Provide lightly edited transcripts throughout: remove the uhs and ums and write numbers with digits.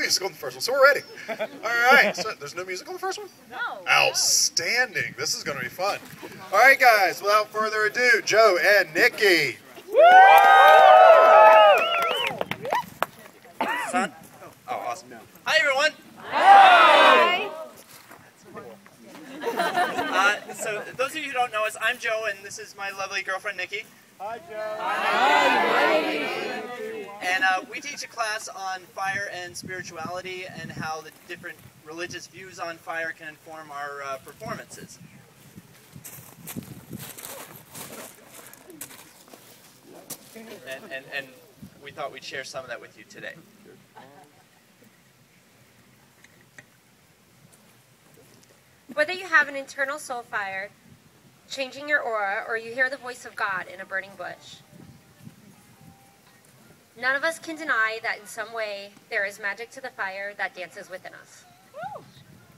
music on the first one, so we're ready. All right, so there's no music on the first one? No. Outstanding. This is going to be fun. All right, guys, without further ado, Joe and Nikki. Son? Oh, awesome. Hi, everyone. Hi. So, those of you who don't know us, I'm Joe, and this is my lovely girlfriend, Niki. Hi, Joe. Hi. And we teach a class on fire and spirituality and how the different religious views on fire can inform our performances. And we thought we'd share some of that with you today. Whether you have an internal soul fire, changing your aura, or you hear the voice of God in a burning bush, none of us can deny that in some way there is magic to the fire that dances within us.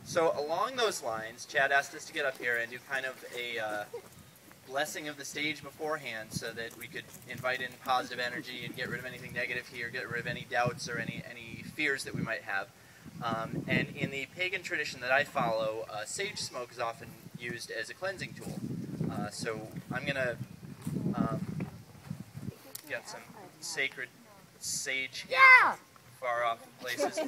So along those lines, Chad asked us to get up here and do kind of a blessing of the stage beforehand so that we could invite in positive energy and get rid of anything negative here, get rid of any doubts or any fears that we might have. And in the pagan tradition that I follow, sage smoke is often used as a cleansing tool. So I'm going to get some sacred sage here from far off places.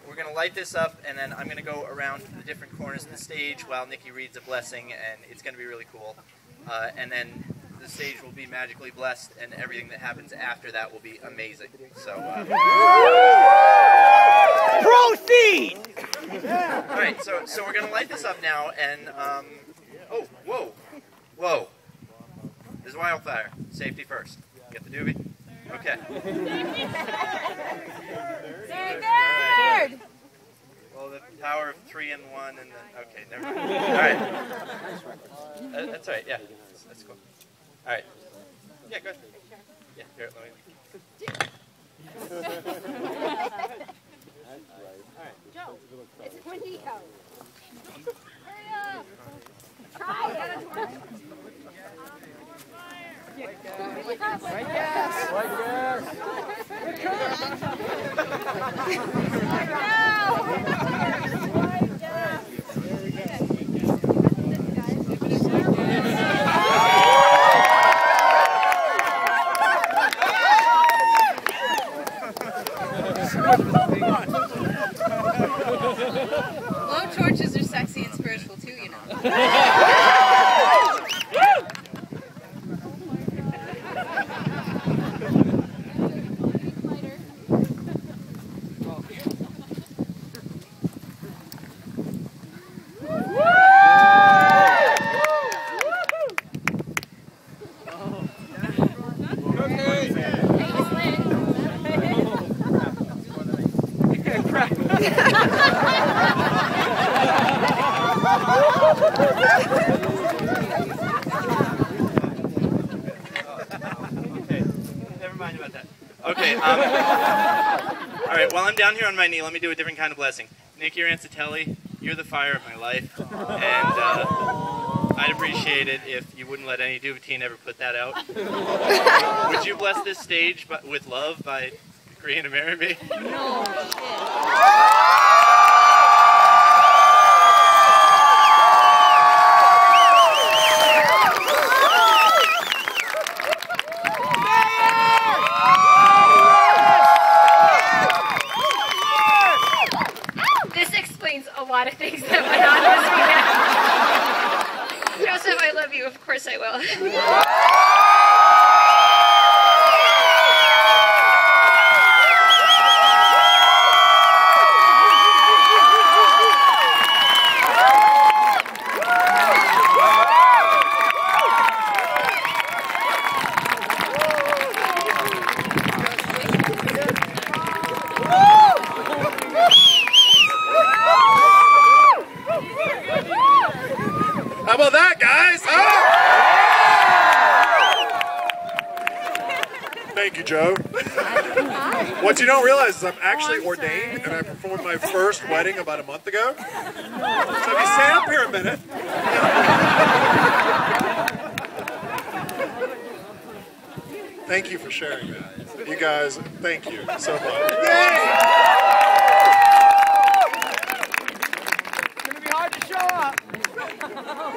We're going to light this up, and then I'm going to go around the different corners of the stage while Niki reads a blessing, and it's going to be really cool. And then the stage will be magically blessed, and everything that happens after that will be amazing. So, proceed! All right, so we're going to light this up now, and, oh, whoa. There's wildfire. Safety first. Get the doobie? Okay. Third. Well, the power of 3 and 1, and then, okay, never mind. All right. That's all right, yeah. That's cool. All right. Yeah, go ahead. Yeah, here, let me. Joe, it's windy out. Hurry up. Try it. Blowtorches are sexy and spiritual too, you know. Okay, never mind about that. Okay, all right, while I'm down here on my knee, let me do a different kind of blessing. Niki Rancitelli, you're the fire of my life, and I'd appreciate it if you wouldn't let any Duvetine ever put that out. Would you bless this stage with love by agreeing to marry me? No shit. A lot of things that went on this weekend. Joseph, I love you. Of course I will. How about that, guys? Oh! Thank you, Joe. What you don't realize is I'm actually ordained, and I performed my first wedding about a month ago. So if you stay up here a minute. Thank you for sharing that. You guys, thank you so much. Yay! to show up.